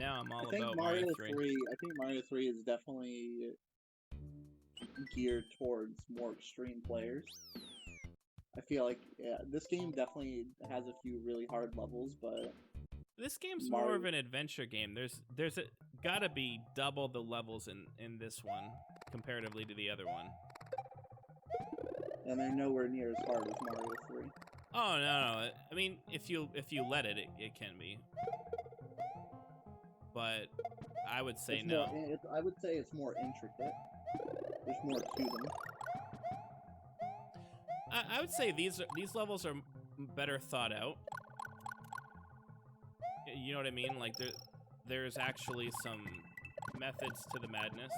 now I'm all I think about Mario 3. 3. I think Mario 3 is definitely geared towards more extreme players. I feel like this game definitely has a few really hard levels, but This game's Mario... more of an adventure game. There's gotta be double the levels in this one comparatively to the other one. And they're nowhere near as hard as Mario 3. Oh no! I mean, if you let it can be. But I would say no. I would say it's more intricate. There's more to them. I would say these levels are better thought out. You know what I mean? Like there's actually some methods to the madness.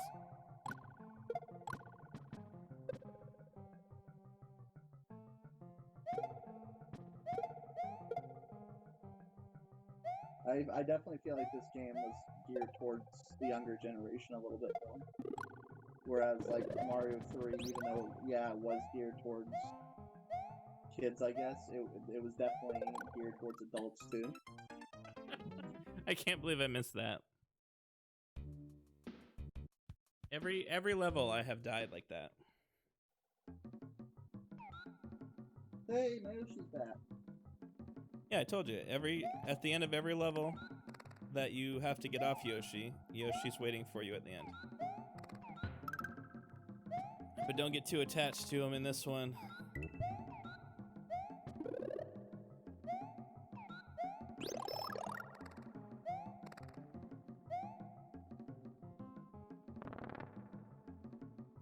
I definitely feel like this game was geared towards the younger generation a little bit more. Whereas, like, Mario 3, even though, yeah, it was geared towards kids, I guess, it was definitely geared towards adults, too. I can't believe I missed that. Every level I have died like that. Hey, my Yoshi's back. Yeah, I told you. At the end of every level that you have to get off Yoshi, Yoshi's waiting for you at the end. But don't get too attached to him in this one.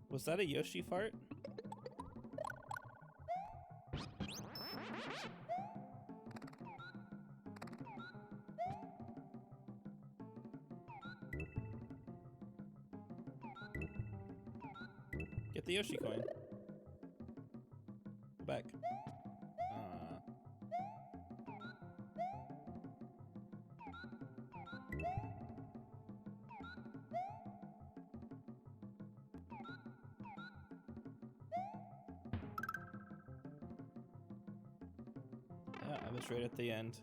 Was that a Yoshi fart? Get the Yoshi coin. Go back. Yeah, I was right at the end.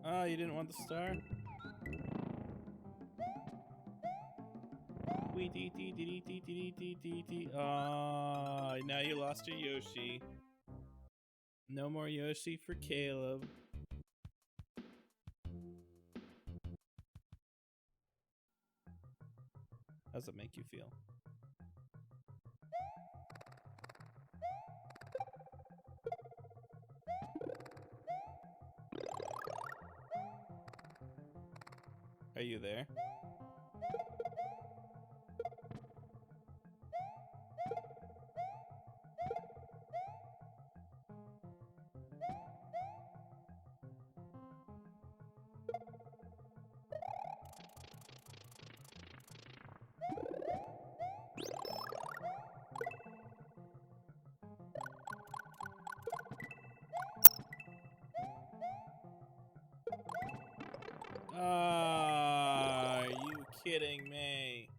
Oh, you didn't want the star? Oh, now you lost your Yoshi. No more Yoshi for Caleb. How does it make you feel? Are you there? Are you kidding me?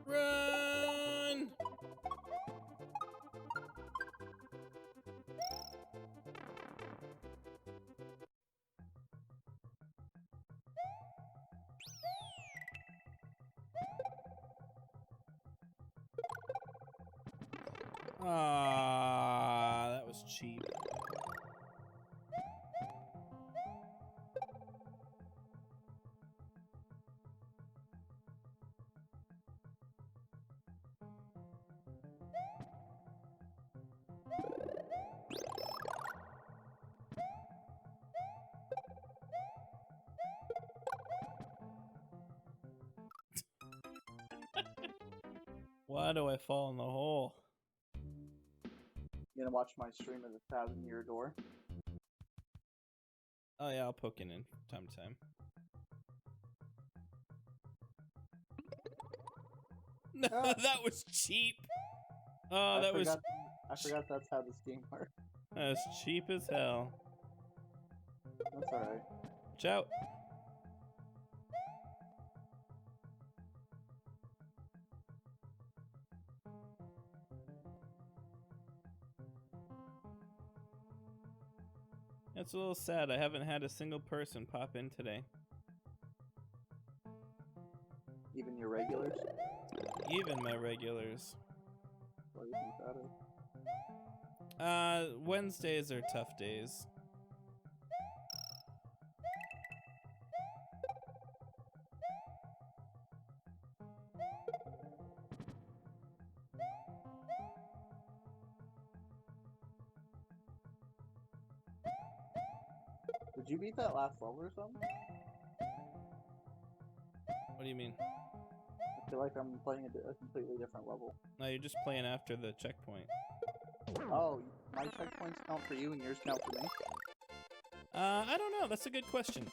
Run! Ah, that was cheap. Why do I fall in the hole? You gonna watch my stream of the 1,000-Year Door? Oh yeah, I'll poke in time to time. No, Oh. that was cheap. Oh, I forgot that's how this game works. That was cheap as hell. That's alright. Watch out. It's a little sad. I haven't had a single person pop in today. Even your regulars? Even my regulars. What do you think that is? Wednesdays are tough days. Did you beat that last level or something? What do you mean? I feel like I'm playing a completely different level. No, you're just playing after the checkpoint. Oh, my checkpoints count for you and yours count for me? I don't know. That's a good question.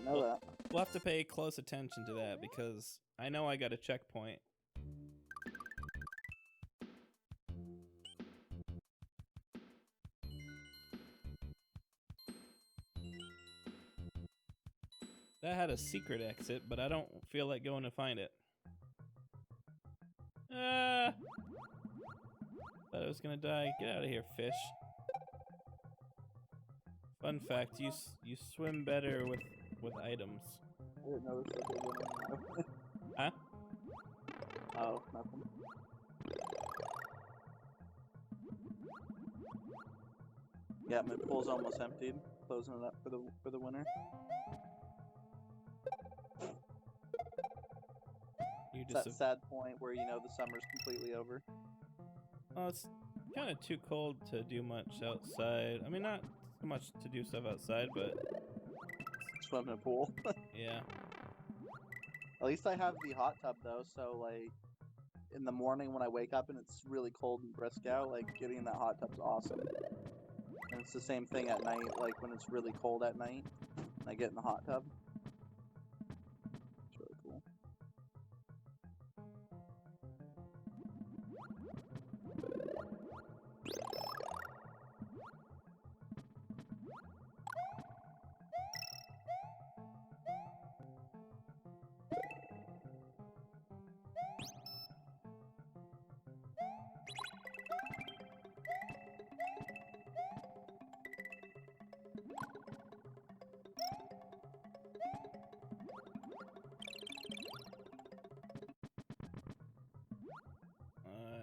I know that. We'll have to pay close attention to that because I know I got a checkpoint. That had a secret exit, but I don't feel like going to find it. Thought I was gonna die. Get out of here, fish. Fun fact: you swim better with items. I didn't know this was a winner. Huh? Oh, nothing. Yeah, my pool's almost emptied. Closing it up for the winter. It's that sad point where you know the summer's completely over. Well, it's kind of too cold to do much outside. I mean, not so much to do stuff outside, but swim in a pool. Yeah. At least I have the hot tub though, so like in the morning when I wake up and it's really cold and brisk out, like getting in that hot tub's awesome. And it's the same thing at night, like when it's really cold at night, and I get in the hot tub. It's really cool.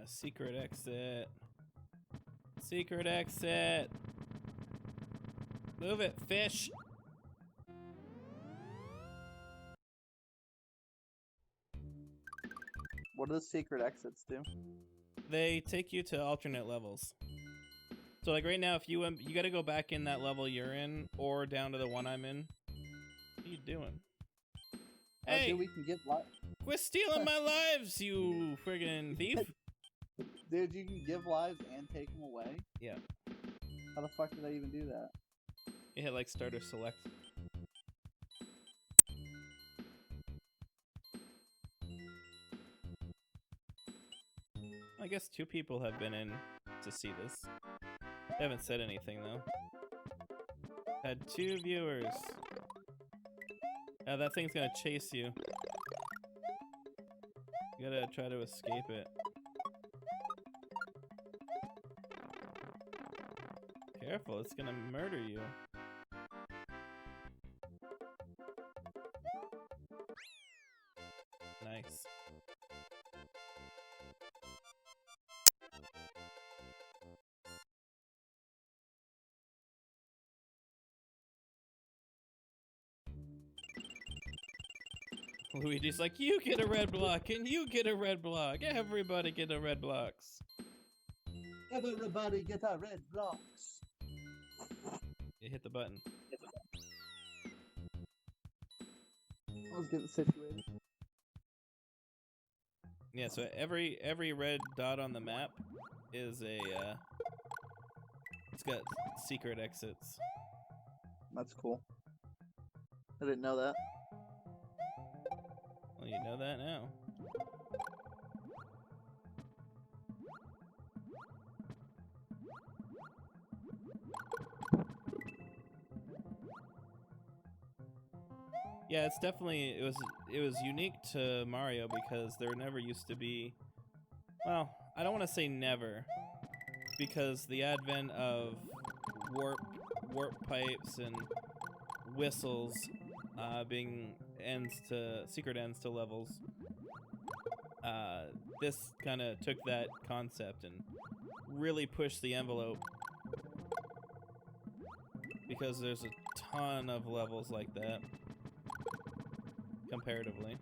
Secret exit. Secret exit. Move it, fish. What do the secret exits do? They take you to alternate levels. So like right now, if you gotta go back in that level you're in, or down to the one I'm in. What are you doing? Hey, dude, we can get quit stealing my lives, you friggin' thief! Dude, you can give lives and take them away? Yeah. How the fuck did I even do that? You hit like start or select. I guess 2 people have been in to see this. They haven't said anything though. Had 2 viewers. Yeah, that thing's gonna chase you. You gotta try to escape it. Careful, it's gonna murder you. Nice. Luigi's like, you get a red block, and you get a red block. Everybody get a red blocks. Everybody get a red blocks. You hit the button. I was getting situated. Yeah, so every red dot on the map is a it's got secret exits. That's cool. I didn't know that. Well, you know that now. Yeah, it's definitely it was unique to Mario because there never used to be. Well, I don't want to say never, because the advent of warp pipes and whistles being secret ends to levels. This kind of took that concept and really pushed the envelope, because there's a ton of levels like that comparatively.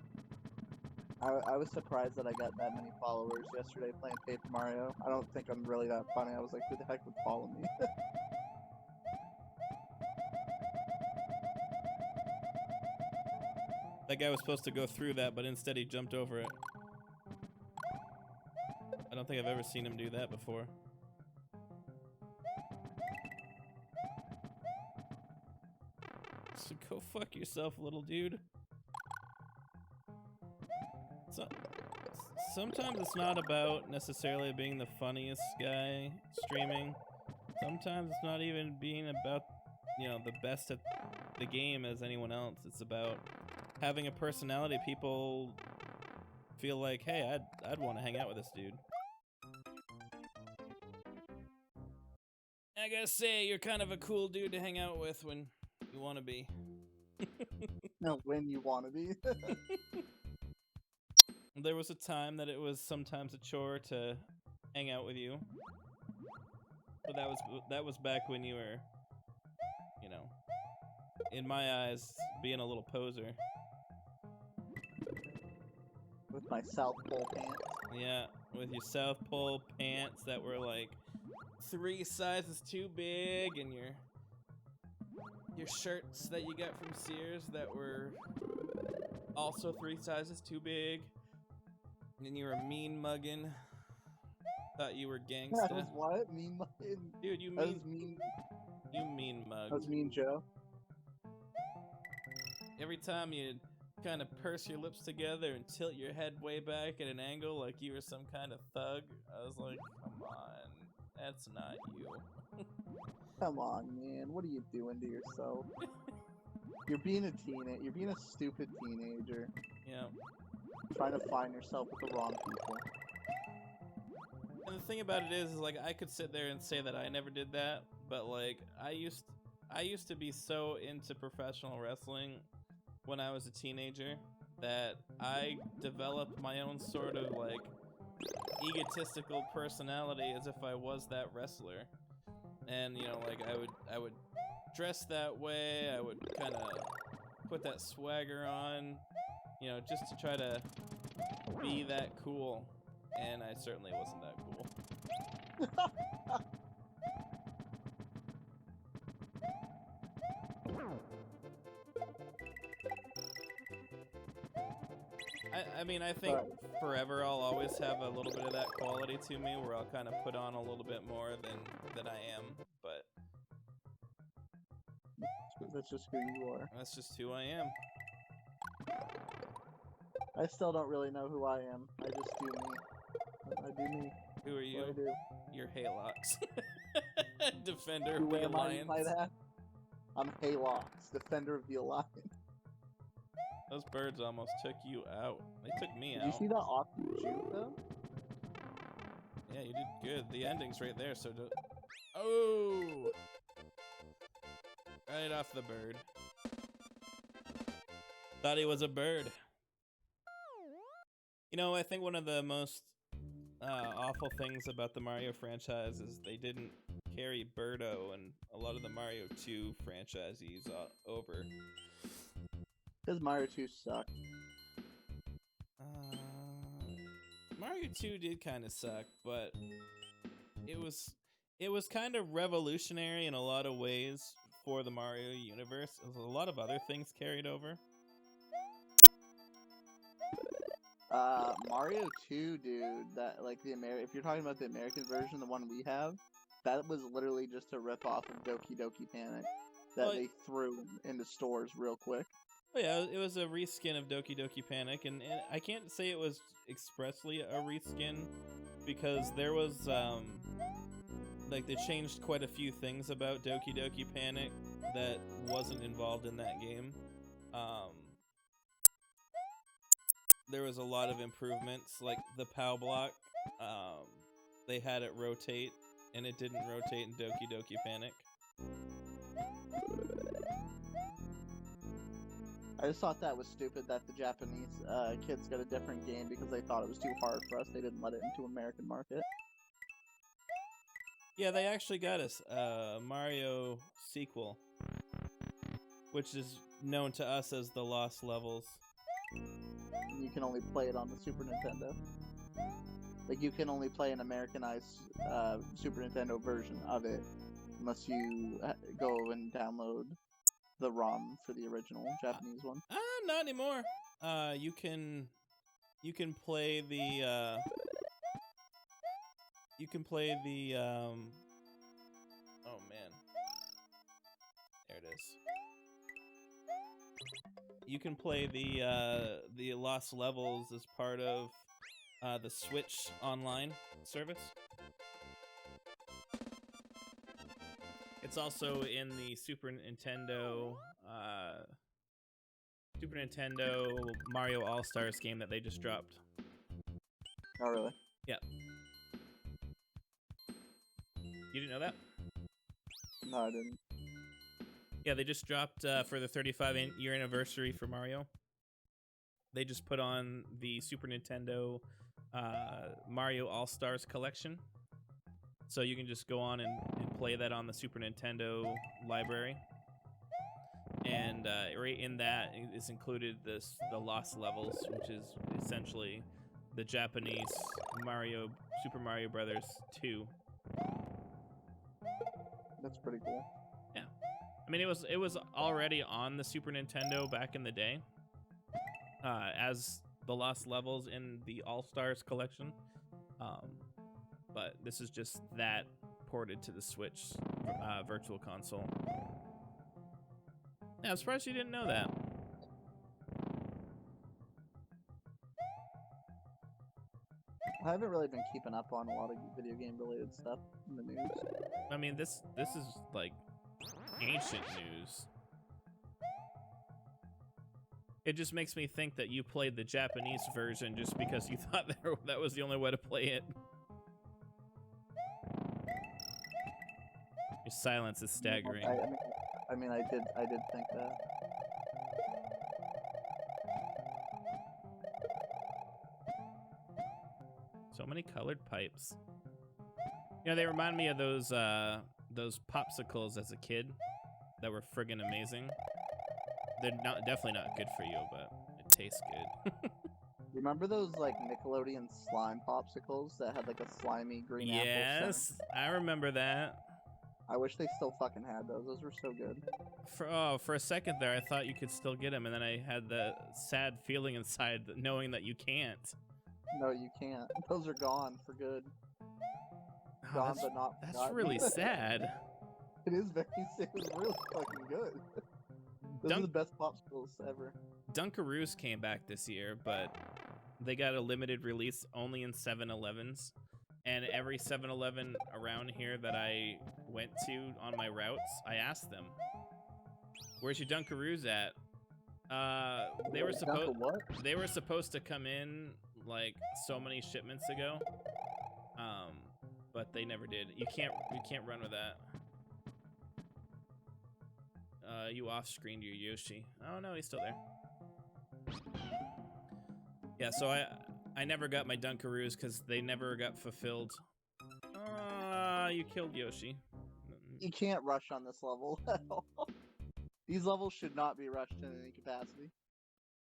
I was surprised that I got that many followers yesterday playing Paper Mario. I don't think I'm really that funny. I was like, who the heck would follow me? That guy was supposed to go through that, but instead he jumped over it. I don't think I've ever seen him do that before. So go fuck yourself, little dude. So, sometimes it's not about necessarily being the funniest guy streaming. Sometimes it's not even being about, the best at the game as anyone else. It's about having a personality people feel like, hey, I'd want to hang out with this dude. I gotta say, you're kind of a cool dude to hang out with when you want to be. No, when you want to be. There was a time that it was sometimes a chore to hang out with you, but that was back when you were, in my eyes, being a little poser. With my South Pole pants. Yeah, with your South Pole pants that were like 3 sizes too big, and your shirts that you got from Sears that were also 3 sizes too big. And you were mean mugging. Thought you were gangsta. That was what? Mean mugging? Dude, you mean mug. That was Mean Joe. Every time you kind of purse your lips together and tilt your head way back at an angle like you were some kind of thug, I was like, come on, that's not you. Come on, man. What are you doing to yourself? You're being a teenager. You're being a stupid teenager. Yeah. Trying to find yourself with the wrong people. And the thing about it is like, I could sit there and say that I never did that, but like, I used to be so into professional wrestling when I was a teenager that I developed my own sort of like egotistical personality as if I was that wrestler. And like I would dress that way, I would kind of put that swagger on, just to try to be that cool, and I certainly wasn't that cool. I mean, I think forever I'll always have a little bit of that quality to me where I'll kind of put on a little bit more than I am, but that's just who you are. That's just who I am. I still don't really know who I am. I just do me. I do me. Who are you? What I do. You're Halox. Defender Who of the am I Alliance. by that? I'm Halox, Defender of the Alliance. Those birds almost took you out. They took me out. Did you see that awesome shoot, though? Yeah, you did good. The ending's right there, so oh! Right off the bird. Thought he was a bird. I think one of the most awful things about the Mario franchise is they didn't carry Birdo and a lot of the Mario 2 franchisees over. Because Mario 2 sucked. Mario 2 did kind of suck, but it was kind of revolutionary in a lot of ways for the Mario universe. A lot of other things carried over. Mario 2, dude, that, like, if you're talking about the American version, the one we have, that was literally just a rip-off of Doki Doki Panic that they threw into stores real quick. Oh yeah, it was a reskin of Doki Doki Panic, and I can't say it was expressly a reskin because there was like they changed quite a few things about Doki Doki Panic that wasn't involved in that game. There was a lot of improvements, like the POW block. They had it rotate, and it didn't rotate in Doki Doki Panic. I just thought that was stupid that the Japanese kids got a different game because they thought it was too hard for us. They didn't let it into American market. Yeah, they actually got us a Mario sequel, which is known to us as the Lost Levels. You can only play it on the Super Nintendo. Like, you can only play an Americanized Super Nintendo version of it unless you go and download the ROM for the original Japanese one. Not anymore. You can play the oh man, there it is. You can play the Lost Levels as part of the Switch Online service. It's also in the Super Nintendo Mario All-Stars game that they just dropped. Oh, really? Yeah. You didn't know that? No, I didn't. Yeah, they just dropped for the 35-year anniversary for Mario. They just put on the Super Nintendo Mario All-Stars collection. So you can just go on and play that on the Super Nintendo library. And right in that is included the Lost Levels, which is essentially the Japanese Super Mario Brothers 2. That's pretty cool. Yeah. I mean, it was already on the Super Nintendo back in the day as the Lost Levels in the All-Stars collection. But this is just that ported to the Switch Virtual Console. Yeah, I'm surprised you didn't know that. I haven't really been keeping up on a lot of video game related stuff in the news. I mean, this is like ancient news. It just makes me think that you played the Japanese version just because you thought that was the only way to play it. Your silence is staggering. I mean, I did think that. So many colored pipes. You know, they remind me of those popsicles as a kid that were friggin' amazing. They're definitely not good for you, but it tastes good. Remember those like Nickelodeon slime popsicles that had like a slimy green apple? Yes, I remember that. I wish they still fucking had those. Those were so good. For a second there, I thought you could still get them, and then I had the sad feeling inside knowing that you can't. No, you can't. Those are gone for good. Oh, Gone, but not that's forgotten. really sad. It is very sad. It was really fucking good. Those are the best popsicles ever. Dunkaroos came back this year, but they got a limited release only in 7-Elevens. And every 7-Eleven around here that I went to on my routes, I asked them, "Where's your Dunkaroos at?" They were supposed to come in like so many shipments ago, but they never did. You can't run with that. You off-screened your Yoshi. Oh no, he's still there. Yeah, so I never got my Dunkaroos because they never got fulfilled. You killed Yoshi. You can't rush on this level at all. These levels should not be rushed in any capacity.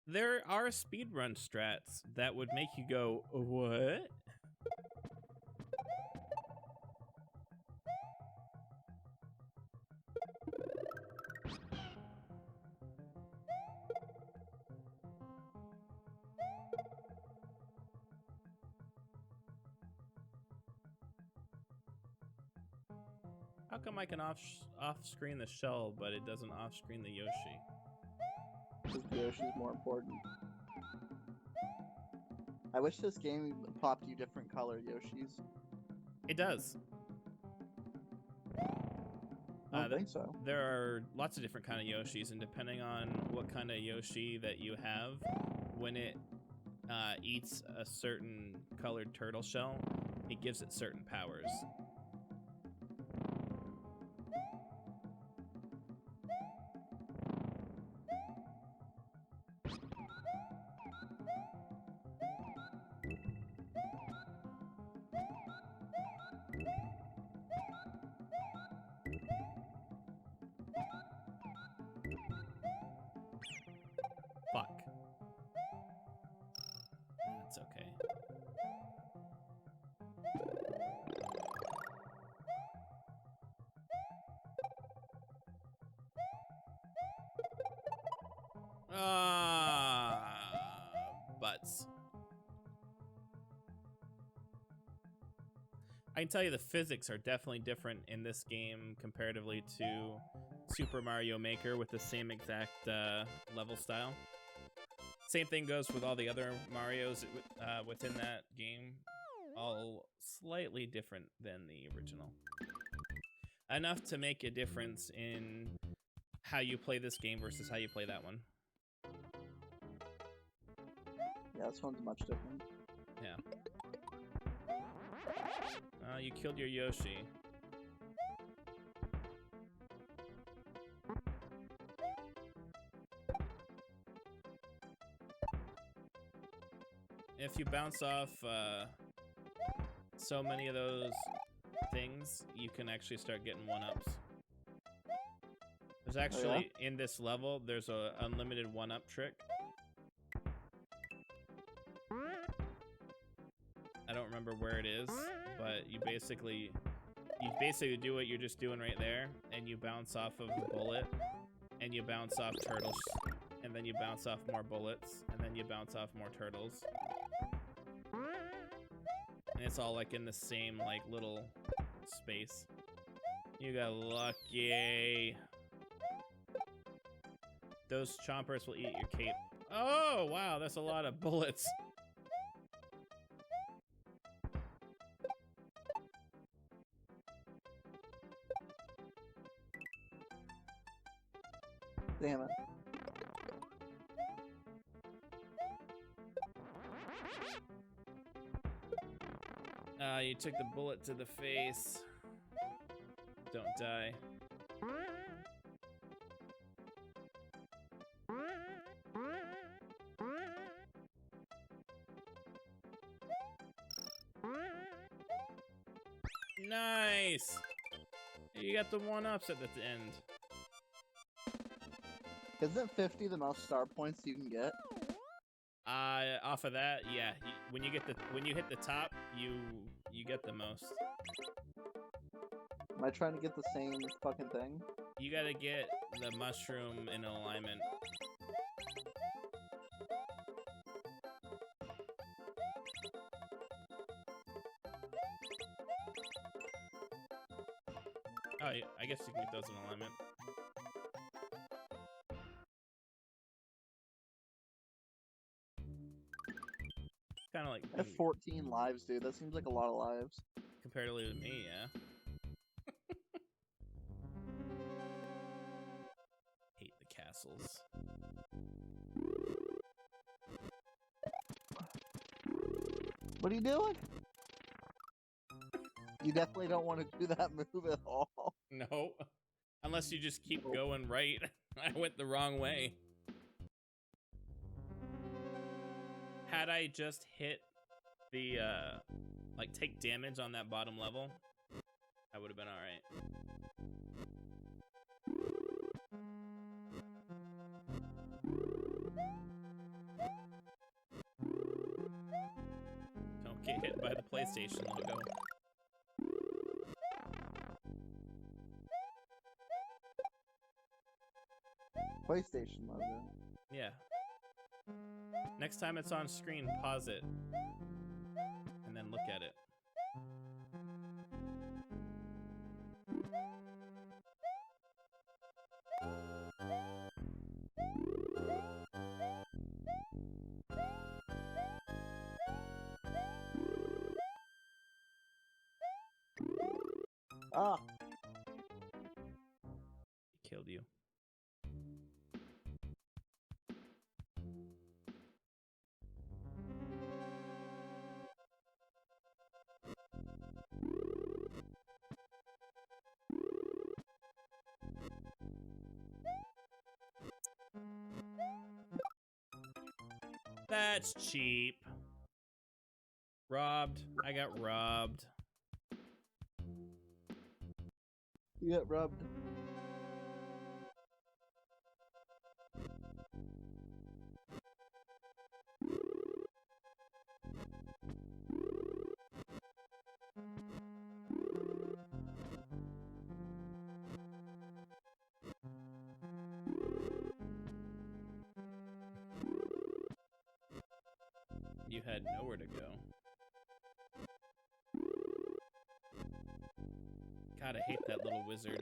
There are speedrun strats that would make you go, what? How come I can off-screen the shell, but it doesn't off-screen the Yoshi? It's good. Yoshi's more important. I wish this game popped you different colored Yoshis. It does. I don't think so. There are lots of different kind of Yoshis, and depending on what kind of Yoshi that you have, when it eats a certain colored turtle shell, it gives it certain powers. Fuck. That's okay. Butts. I can tell you the physics are definitely different in this game comparatively to Super Mario Maker with the same exact level style. Same thing goes with all the other Marios within that game. All slightly different than the original. Enough to make a difference in how you play this game versus how you play that one. Yeah, this one's much different. Yeah. You killed your Yoshi. If you bounce off so many of those things, you can actually start getting one-ups. There's actually, in this level, there's a unlimited one-up trick. I don't remember where it is, but you basically do what you're just doing right there, and you bounce off of the bullet, and you bounce off turtles, and then you bounce off more bullets, and then you bounce off more turtles. And it's all like in the same like little space. You got lucky. Those chompers will eat your cape. Oh, wow, that's a lot of bullets. Damn it. You took the bullet to the face. Don't die. Nice! You got the one-ups at the end. Isn't 50 the most star points you can get? Off of that, yeah. When you hit the top, you get the most. Am I trying to get the same fucking thing? You gotta get the mushroom in alignment. Oh, yeah, I guess you can get those in alignment. Kind of like I have 14 lives, dude. That seems like a lot of lives. comparatively to me, yeah. Hate the castles. What are you doing? You definitely don't want to do that move at all. No, unless you just keep going right. I went the wrong way. Had I just hit the, like, take damage on that bottom level, I would have been alright. Don't get hit by the PlayStation logo. PlayStation logo. Yeah. Next time it's on screen, pause it. And then look at it. Ah, Killed you. That's cheap. Robbed. I got robbed. you got rubbed. You had nowhere to go. God, I hate that little wizard.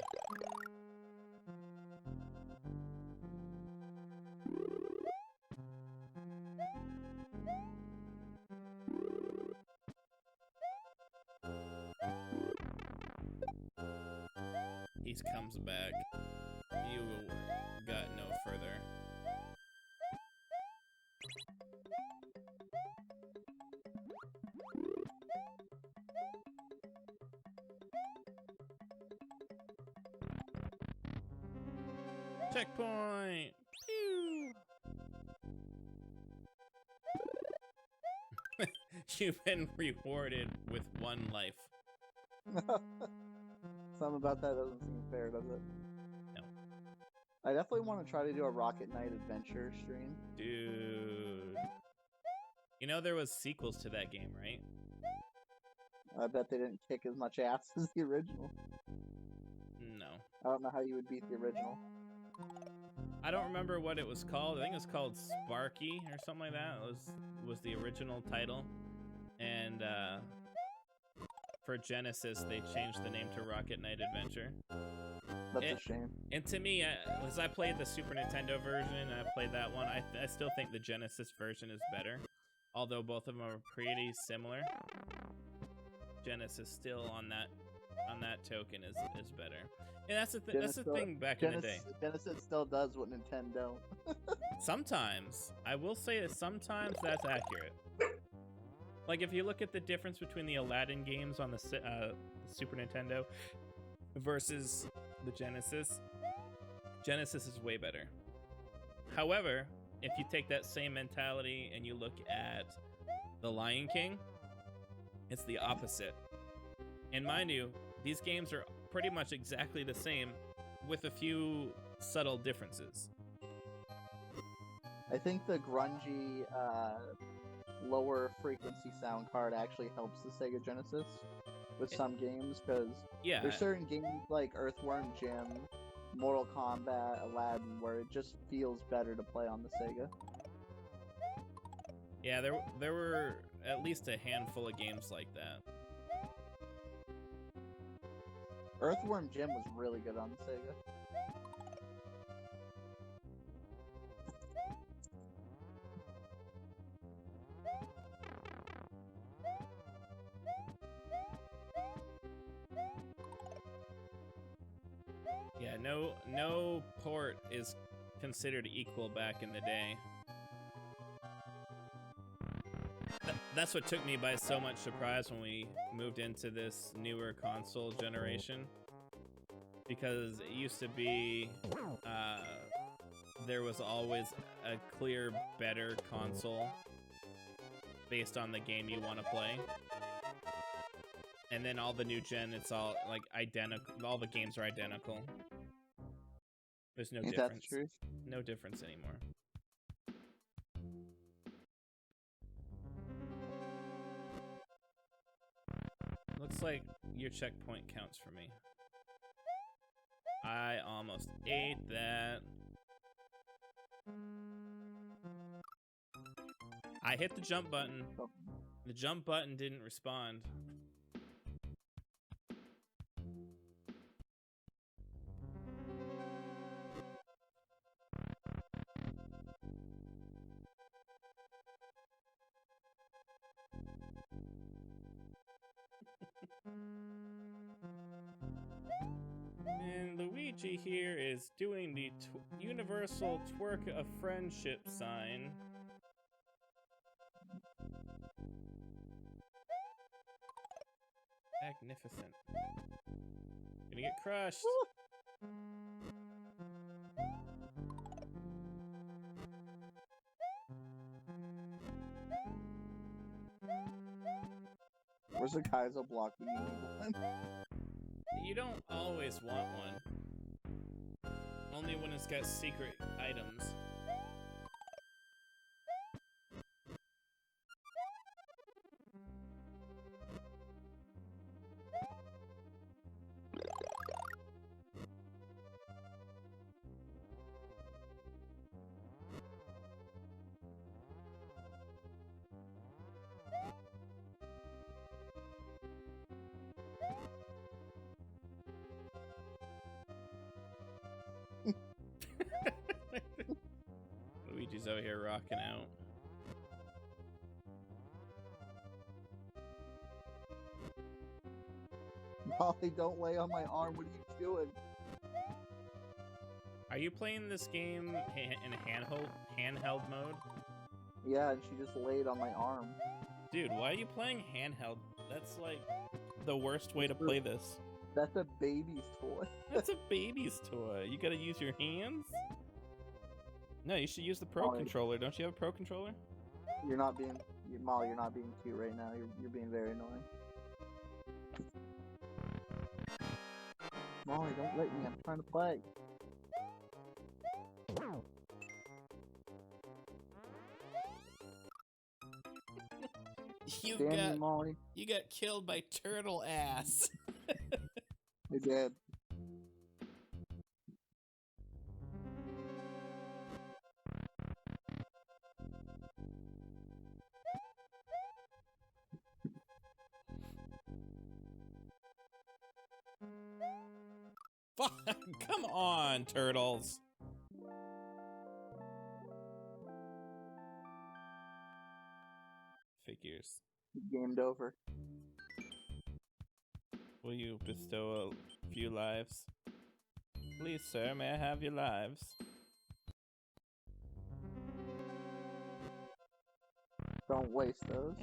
He comes back. You got no further. Checkpoint! Pew! You've been rewarded with 1 life. Something about that doesn't seem fair, does it? No. I definitely want to try to do a Rocket Knight adventure stream. Dude. You know there was sequels to that game, right? I bet they didn't kick as much ass as the original. No. I don't know how you would beat the original. I don't remember what it was called. I think it was called Sparky or something like that. It was the original title. And for Genesis, they changed the name to Rocket Knight Adventure. That's a shame. And to me, as I played the Super Nintendo version, and I played that one, I still think the Genesis version is better. Although both of them are pretty similar. Genesis still on that token is better. And that's the thing back in the day. Genesis still does what Nintendo. Sometimes. I will say that sometimes that's accurate. Like, if you look at the difference between the Aladdin games on the Super Nintendo versus the Genesis, Genesis is way better. However, if you take that same mentality and you look at The Lion King, it's the opposite. And mind you, these games are pretty much exactly the same with a few subtle differences. I think the grungy, lower frequency sound card actually helps the Sega Genesis with some games, because there's certain games like Earthworm Jim, Mortal Kombat, Aladdin, where it just feels better to play on the Sega. Yeah, there were at least a handful of games like that. Earthworm Jim was really good on the Sega. Yeah, no port is considered equal back in the day. That's what took me by so much surprise when we moved into this newer console generation. Because it used to be, there was always a clear, better console based on the game you want to play. And then all the new gen, it's all like identical. All the games are identical. There's no difference. That's true. No difference anymore. Looks like your checkpoint counts for me. I almost ate that. I hit the jump button. The jump button didn't respond. And Luigi here is doing the universal twerk of friendship sign. Magnificent. Gonna get crushed. Where's the Kaizo block when you need one? You don't always want one. Only when it's got secret items. Luigi's out here rocking out. Molly, don't lay on my arm. What are you doing? Are you playing this game in handheld mode? Yeah, and she just laid on my arm. Dude, why are you playing handheld? That's like the worst way to play this. That's a baby's toy. That's a baby's toy. You gotta use your hands? No, you should use the Pro Molly. Controller. Don't you have a Pro Controller? You're not being, Molly, you're not being cute right now. You're being very annoying. Molly, don't let me. I'm trying to play. Molly. You got killed by turtle ass. I did. Fuck! Come on, turtles. Figures. Gamed over. Will you bestow a few lives? Please, sir, may I have your lives? Don't waste those.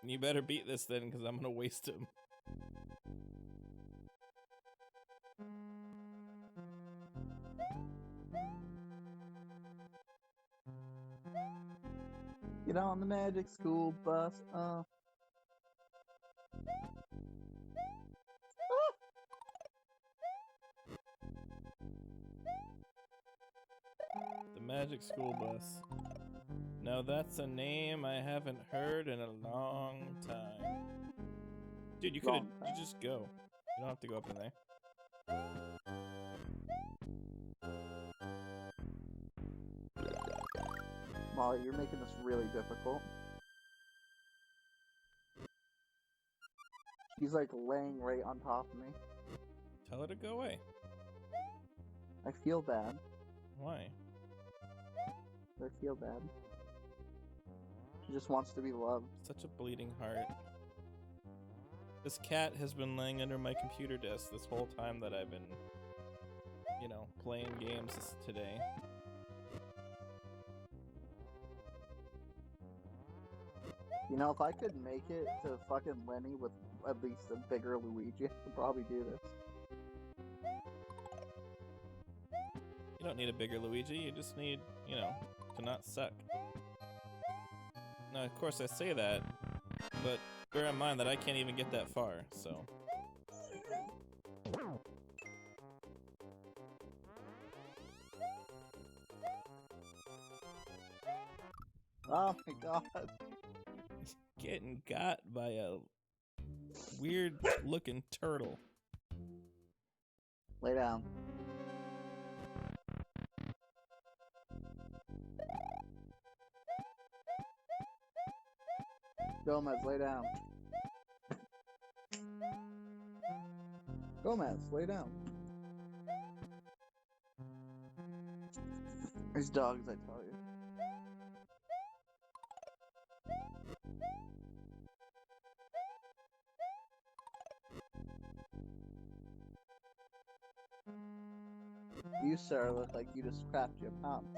You better beat this then, because I'm gonna waste them. Get on the magic school bus. The Magic School Bus. Now that's a name I haven't heard in a long time. Dude, you just go. You don't have to go up in there. Molly, you're making this really difficult. She's like laying right on top of me. Tell her to go away. I feel bad. Why? I feel bad. She just wants to be loved. Such a bleeding heart. This cat has been laying under my computer desk this whole time that I've been, you know, playing games today. You know, if I could make it to fucking Lenny with at least a bigger Luigi, I could probably do this. You don't need a bigger Luigi, you just need, you know, to not suck. Now, of course I say that, but bear in mind that I can't even get that far, so... Oh my god. Getting got by a weird looking turtle. Lay down. Gomez, lay down. Gomez, lay down. These dogs, I tell you. You, Sarah, look like you just crapped your pants.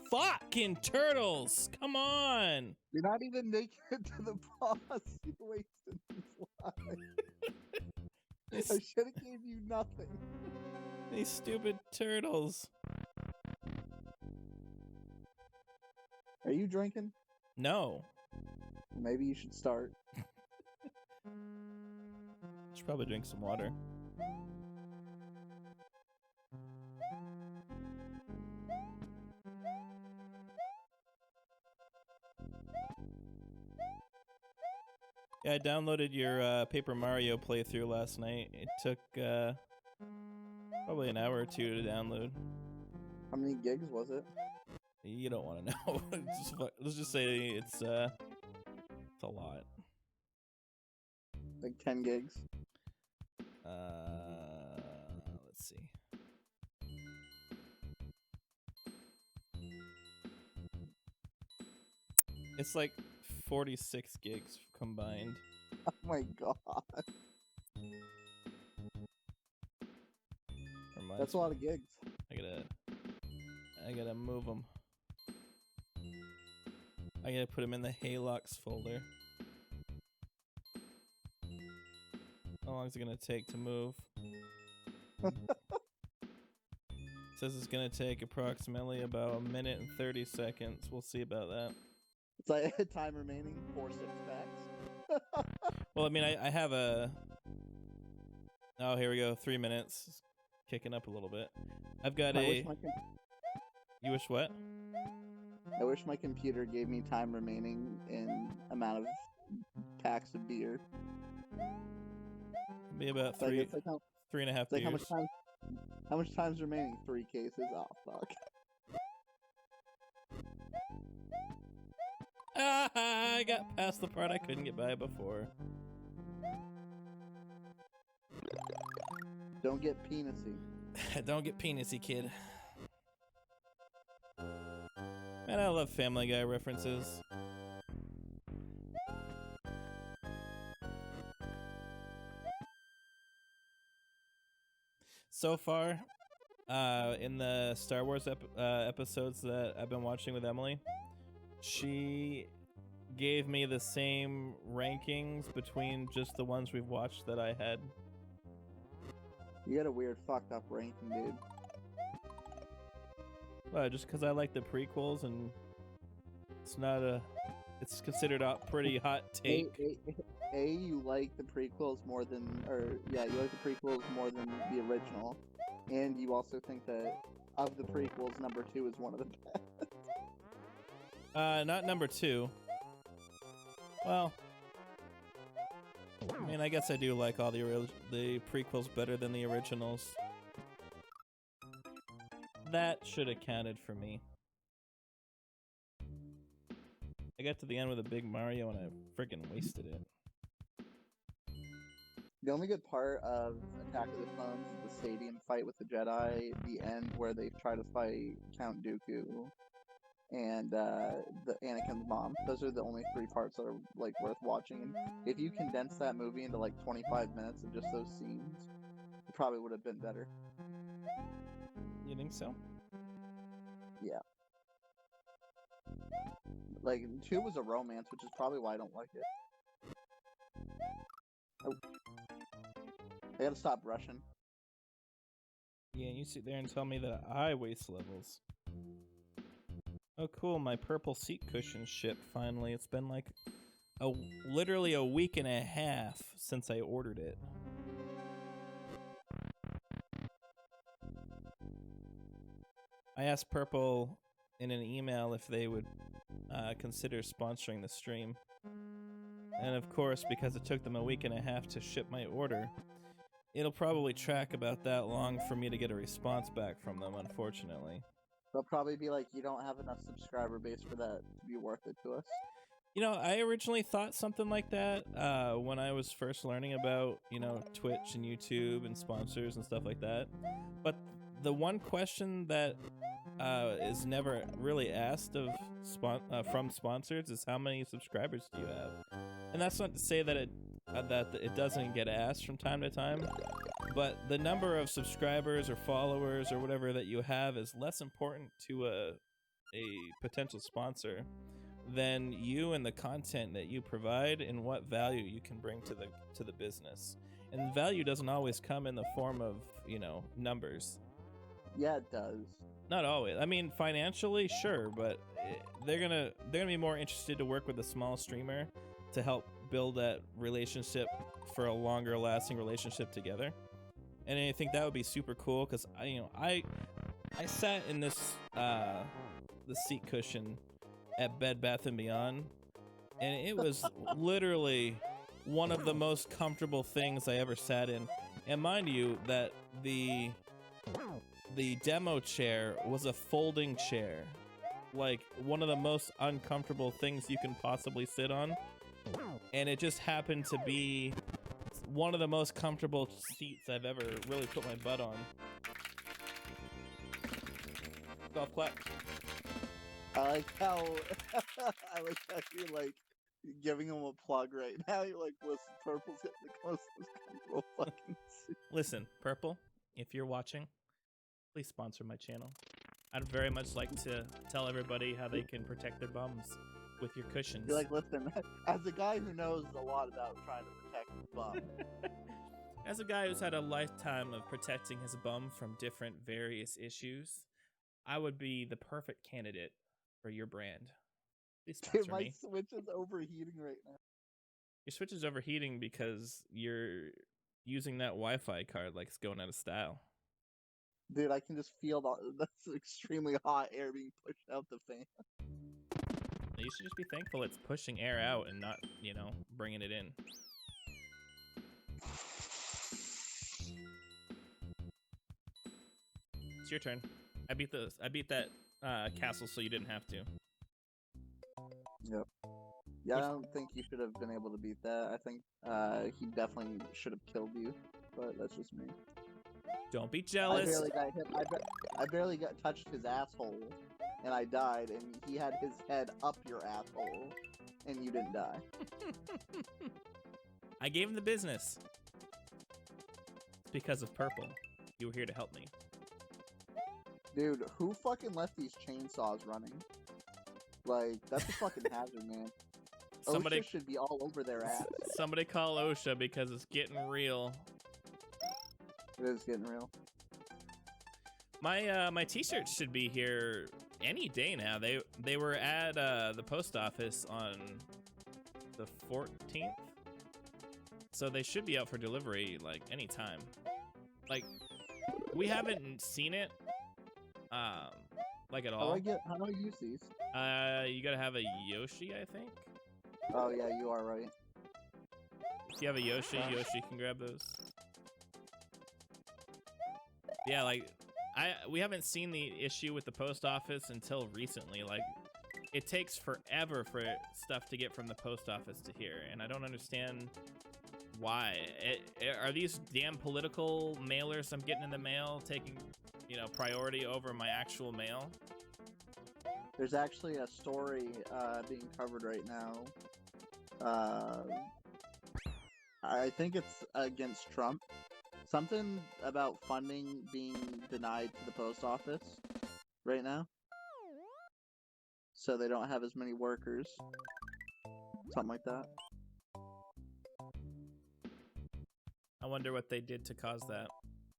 Fucking turtles! Come on! You're not even making it to the boss. You're wasting these lives. I should have gave you nothing. These stupid turtles. Are you drinking? No. Maybe you should start. Should probably drink some water. Yeah, I downloaded your Paper Mario playthrough last night. It took probably an hour or two to download. How many gigs was it? You don't want to know. Let's just say it's a lot. Like 10 gigs? Let's see. It's like 46 gigs combined. Oh my god. That's a lot of gigs. I gotta move them. I gotta put them in the Halux folder. How long is it gonna take to move? It says it's gonna take approximately about 1 minute and 30 seconds. We'll see about that. It's like time remaining, 4 6-packs. Well, I mean, I have a... Oh, here we go. 3 minutes. It's kicking up a little bit. I've got You wish what? I wish my computer gave me time remaining in amount of packs of beer. Be about like, 3.5 like beers. how much time's remaining? 3 cases? Oh, fuck. I got past the part I couldn't get by before. Don't get penisy. Don't get penisy, kid. Man, I love Family Guy references. So far, in the Star Wars episodes that I've been watching with Emily, she gave me the same rankings between just the ones we've watched that I had. You got a weird fucked up ranking, dude. Well, just because I like the prequels and it's considered a pretty hot take. You like the prequels more than, you like the prequels more than the original, and you also think that of the prequels, number 2 is one of the best. Not number 2. Well, I mean, I guess I do like all the prequels better than the originals. That should have counted for me. I got to the end with a big Mario and I freaking wasted it. The only good part of Attack of the Clones is the stadium fight with the Jedi, the end where they try to fight Count Dooku, and the Anakin's mom. Those are the only 3 parts that are like worth watching. And if you condense that movie into like 25 minutes of just those scenes, it probably would have been better. You think so? Yeah. Like, 2 was a romance, which is probably why I don't like it. Oh. I gotta stop rushing. Yeah, you sit there and tell me that I waste levels. Oh, cool, my purple seat cushion shipped finally. It's been like literally a week and a half since I ordered it. I asked Purple in an email if they would consider sponsoring the stream. And of course, because it took them a week and a half to ship my order, it'll probably track about that long for me to get a response back from them, unfortunately. They'll probably be like, you don't have enough subscriber base for that to be worth it to us. You know, I originally thought something like that when I was first learning about, Twitch and YouTube and sponsors and stuff like that. But the one question that is never really asked from sponsors is how many subscribers do you have? And that's not to say that that it doesn't get asked from time to time, but the number of subscribers or followers or whatever that you have is less important to a potential sponsor than you and the content that you provide and what value you can bring to the business. And value doesn't always come in the form of, numbers. Yeah, it does. Not always. I mean, financially, sure, but they're gonna be more interested to work with a small streamer to help build that relationship for a longer lasting relationship together. And I think that would be super cool because I sat in this the seat cushion at Bed Bath & Beyond, and it was literally one of the most comfortable things I ever sat in. And mind you, that the demo chair was a folding chair, like one of the most uncomfortable things you can possibly sit on, and it just happened to be one of the most comfortable seats I've ever really put my butt on. Golf clap. I like how you're like giving him a plug right now. You're like, listen, Purple's getting the closest comfortable fucking seat. Listen, Purple, if you're watching, please sponsor my channel. I'd very much like to tell everybody how they can protect their bums with your cushions. You're like, listen, as a guy who knows a lot about trying to protect his bum. As a guy who's had a lifetime of protecting his bum from different various issues, I would be the perfect candidate for your brand. Please sponsor My me. Switch is overheating right now. Your Switch is overheating because you're using that Wi-Fi card like it's going out of style. Dude, I can just feel that's extremely hot air being pushed out the fan. You should just be thankful it's pushing air out and not, bringing it in. It's your turn. I beat that castle so you didn't have to. Yep. Yeah, I don't think you should have been able to beat that. I think he definitely should have killed you, but that's just me. Don't be jealous. I barely got hit. I barely got touched his asshole, and I died. And he had his head up your asshole, and you didn't die. I gave him the business. It's because of Purple. You were here to help me. Dude, who fucking left these chainsaws running? Like, that's a fucking hazard, man. Somebody OSHA should be all over their ass. Somebody call OSHA because it's getting real. It is getting real. My t-shirts should be here any day now. They were at the post office on the 14th, so they should be out for delivery like anytime. Like, we haven't seen it like at all. How do I use these? You gotta have a Yoshi, I think. Oh yeah, you are right. If you have a Yoshi, Yoshi can grab those. Yeah, like we haven't seen the issue with the post office until recently. Like, it takes forever for stuff to get from the post office to here, and I don't understand why. Are these damn political mailers I'm getting in the mail taking, priority over my actual mail? There's actually a story being covered right now. I think it's against Trump. Something about funding being denied to the post office right now. So they don't have as many workers. Something like that. I wonder what they did to cause that.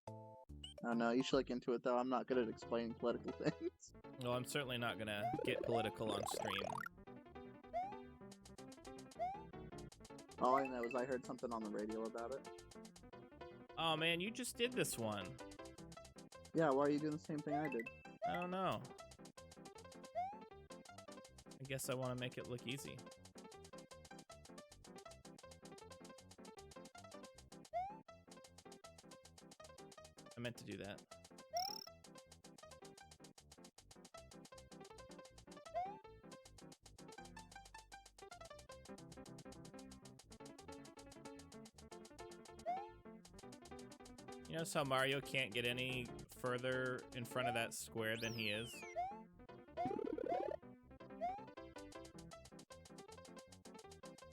I don't know. You should look into it, though. I'm not good at explaining political things. Well, I'm certainly not gonna get political on stream. All I know is I heard something on the radio about it. Oh man, you just did this one. Yeah, why are you doing the same thing I did? I don't know. I guess I want to make it look easy. I meant to do that. You notice how Mario can't get any further in front of that square than he is?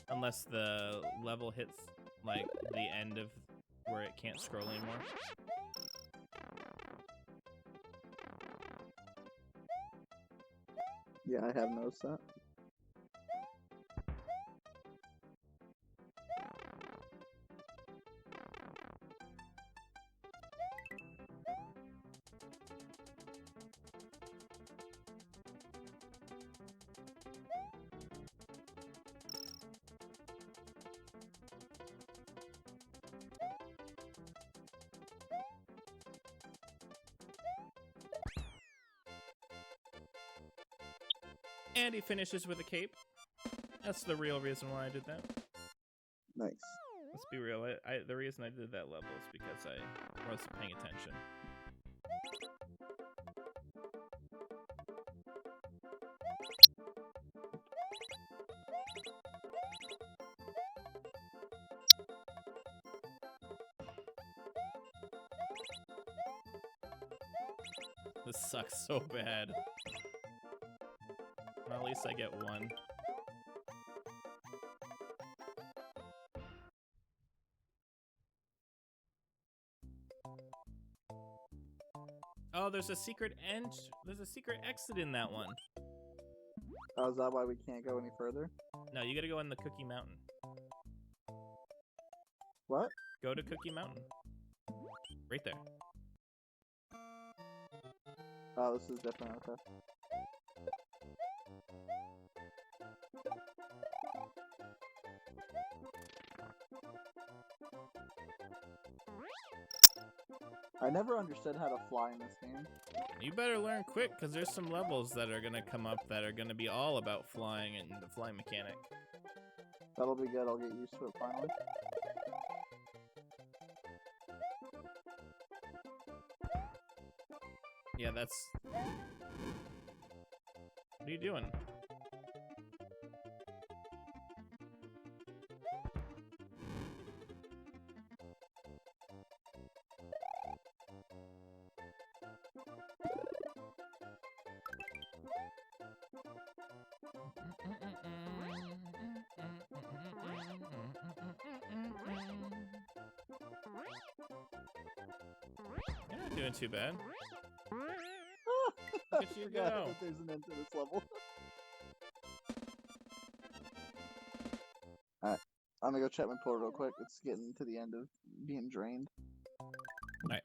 Unless the level hits like the end of where it can't scroll anymore. Yeah, I have noticed that. And he finishes with a cape. That's the real reason why I did that. Nice. Let's be real. The reason I did that level is because I wasn't paying attention. This sucks so bad. Well, at least I get one. Oh, there's a secret there's a secret exit in that one. Oh, is that why we can't go any further? No, you gotta go on the Cookie Mountain. What? Go to Cookie Mountain. Right there. Oh, this is different. Okay. I never understood how to fly in this game. You better learn quick, because there's some levels that are gonna come up that are gonna be all about flying and the flying mechanic. That'll be good. I'll get used to it finally. Yeah, that's... What are you doing? You're not doing too bad. Look at you forgot go. that there's an end to this level. Alright, I'm gonna go check my port real quick. It's getting to the end of being drained. Alright.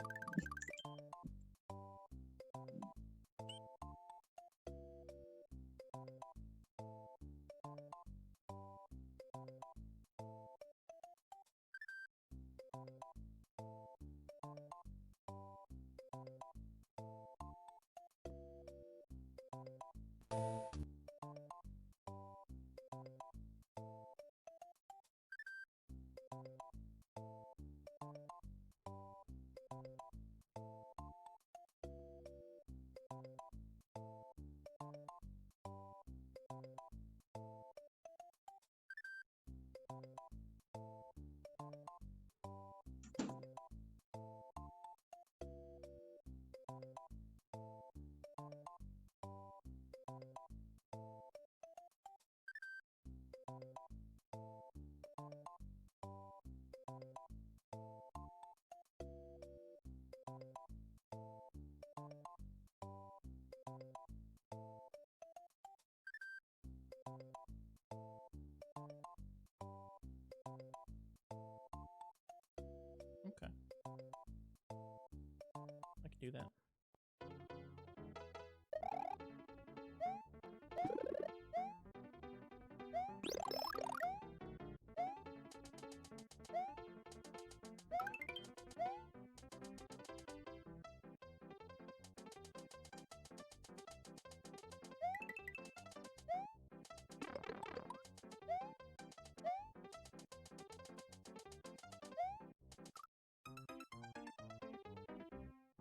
Okay. I can do that.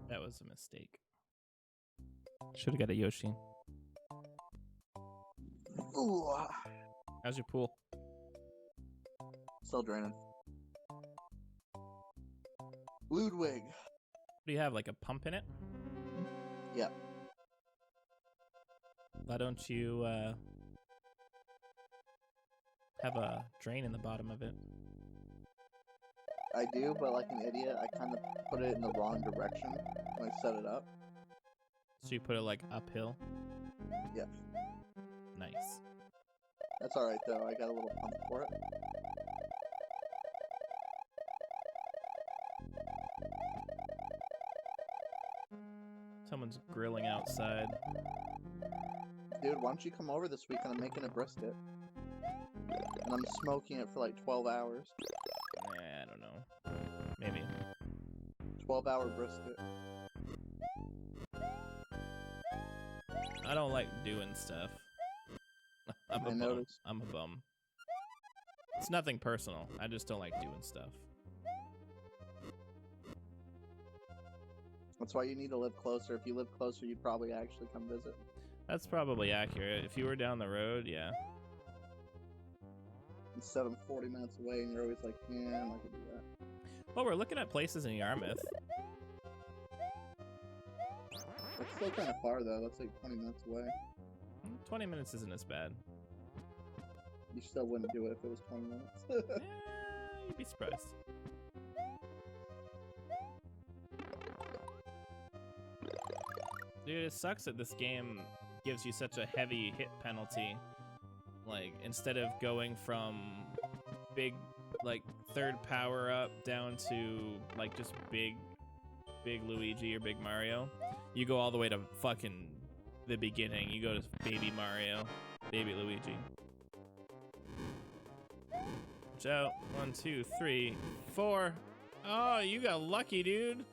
That was a mistake. Should have got a Yoshi. Ooh, How's your pool? still draining. Ludwig. What do you have, like a pump in it? Yeah. Why don't you have a drain in the bottom of it? I do, but like an idiot, I kind of put it in the wrong direction when I set it up. So you put it like uphill? Yeah. Nice. That's alright though, I got a little pump for it. Someone's grilling outside. Dude, why don't you come over this weekend? I'm making a brisket. And I'm smoking it for like 12 hours. I don't know. Maybe. 12-hour brisket. I don't like doing stuff. I noticed. I'm a bum. It's nothing personal. I just don't like doing stuff. That's why you need to live closer. If you live closer, you'd probably actually come visit. That's probably accurate. If you were down the road, yeah. Instead of 40 minutes away, and you're always like, yeah, I could do that. Well, we're looking at places in Yarmouth. That's still kind of far, though. That's like 20 minutes away. 20 minutes isn't as bad. You still wouldn't do it if it was 20 minutes. You'd be surprised. Dude, it sucks that this game gives you such a heavy hit penalty. Like, instead of going from big, like, third power up down to, like, just big Luigi or big Mario, you go all the way to fucking the beginning. You go to baby Mario, baby Luigi. Watch out. 1, 2, 3, 4. Oh, you got lucky, dude.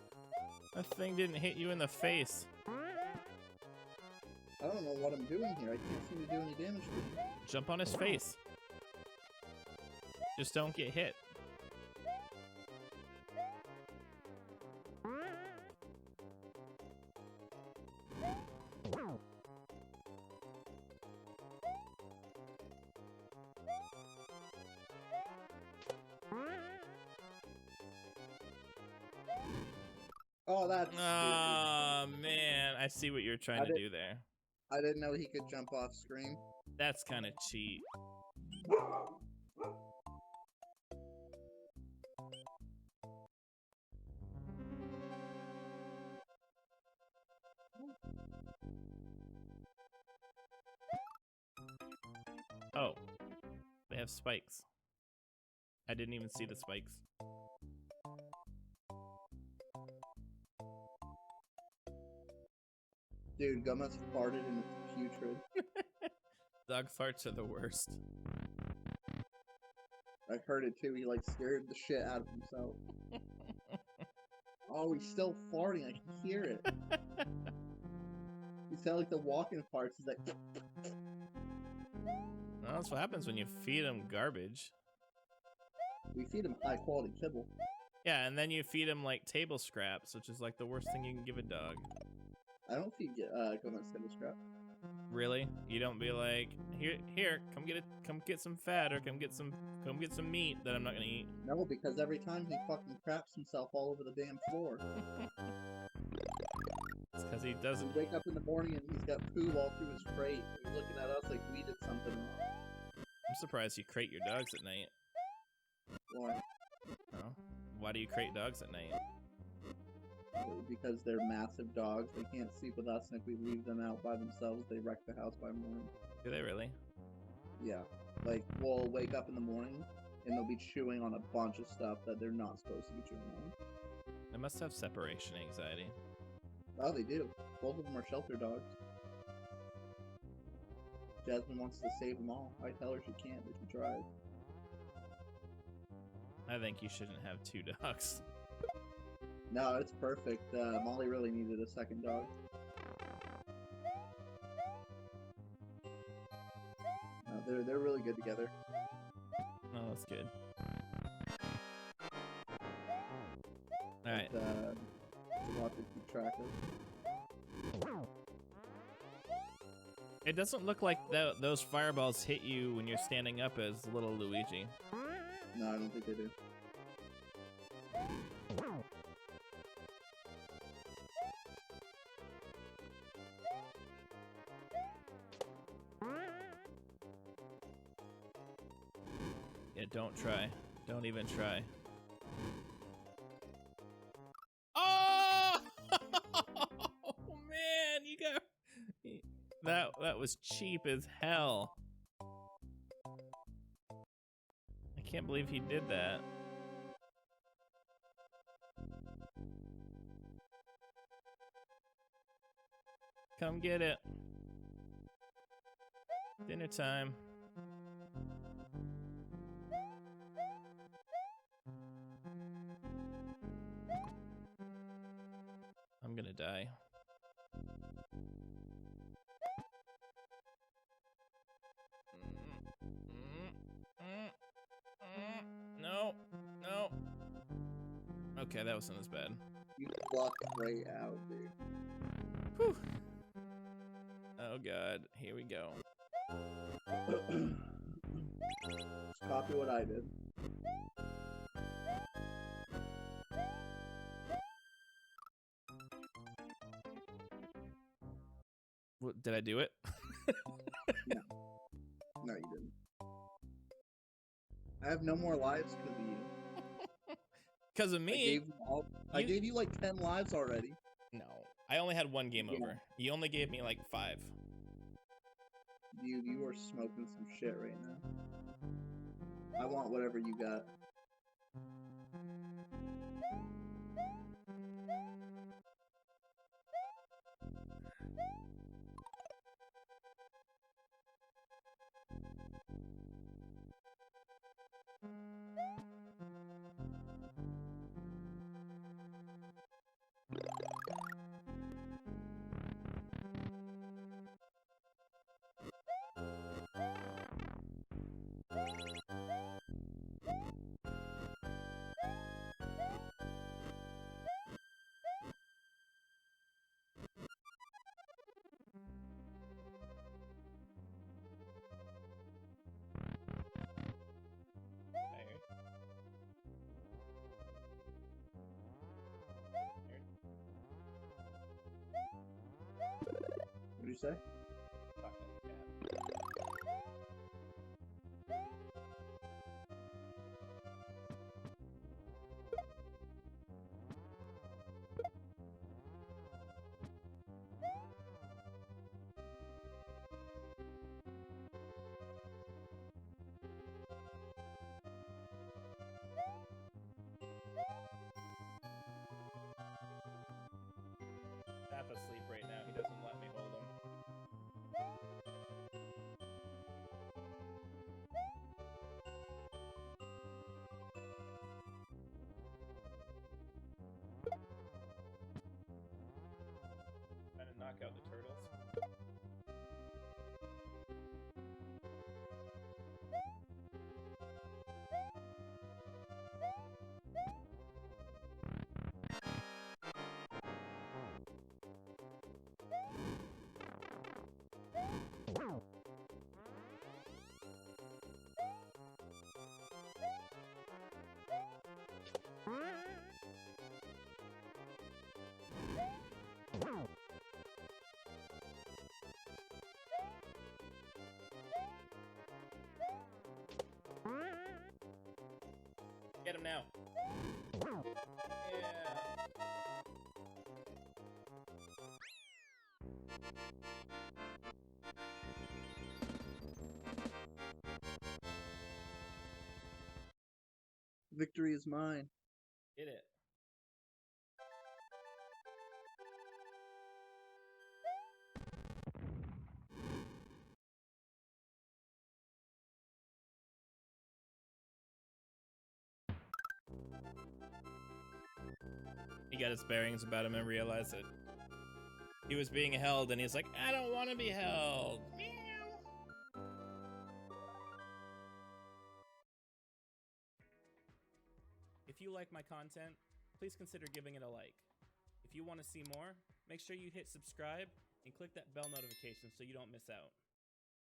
That thing didn't hit you in the face. I don't know what I'm doing here. I can't seem to do any damage to him. Jump on his face. Just don't get hit. Oh, that's stupid. Oh, man. I see what you're trying to do there. I didn't know he could jump off screen. That's kind of cheat. Oh. They have spikes. I didn't even see the spikes. Dude, Gumma's farted and it's putrid. Dog farts are the worst. I heard it too. He like scared the shit out of himself. Oh, he's still farting. I can hear it. You sound like the walking farts. He's like. Well, that's what happens when you feed him garbage. We feed him high quality kibble. Yeah, and then you feed him like table scraps, which is like the worst thing you can give a dog. I don't feed Gumma's table scrap. Really? You don't be like, here, come get some fat, or come get some meat that I'm not gonna eat. No, because every time he fucking craps himself all over the damn floor. It's because he doesn't. You wake up in the morning and he's got poo all through his crate. He's looking at us like we did something wrong. I'm surprised you crate your dogs at night. Why? Oh. Why do you crate dogs at night? Because they're massive dogs. They can't sleep with us, and if we leave them out by themselves, they wreck the house by morning. Do they really? Yeah. Like, we'll wake up in the morning, and they'll be chewing on a bunch of stuff that they're not supposed to be chewing on. They must have separation anxiety. Oh, they do. Both of them are shelter dogs. Jasmine wants to save them all. I tell her she can't, but she tries. I think you shouldn't have 2 dogs. No, it's perfect. Molly really needed a second dog. They're really good together. Oh, that's good. Alright. It's a lot to keep track of. It doesn't look like those fireballs hit you when you're standing up as little Luigi. No, I don't think they do. Yeah, don't try. Don't even try. That was cheap as hell. I can't believe he did that. Come get it. Dinner time. I'm gonna die. No, no. Okay, that wasn't as bad. You lucked right out, dude. Whew. Oh god, here we go. Just copy what I did. What, did I do it? No, you didn't. I have no more lives because of you. Because of me? I gave you like 10 lives already. No, I only had one game over. You only gave me like 5. Dude, you are smoking some shit right now. I want whatever you got. What did you say? Half asleep right now. He doesn't let me hold him. Trying to knock out the turtles. Get him now. Yeah. Victory is mine. Hit it. He got his bearings about him and realized that he was being held, and he's like, I don't want to be held. Meow. If you like my content, please consider giving it a like. If you want to see more, make sure you hit subscribe and click that bell notification so you don't miss out.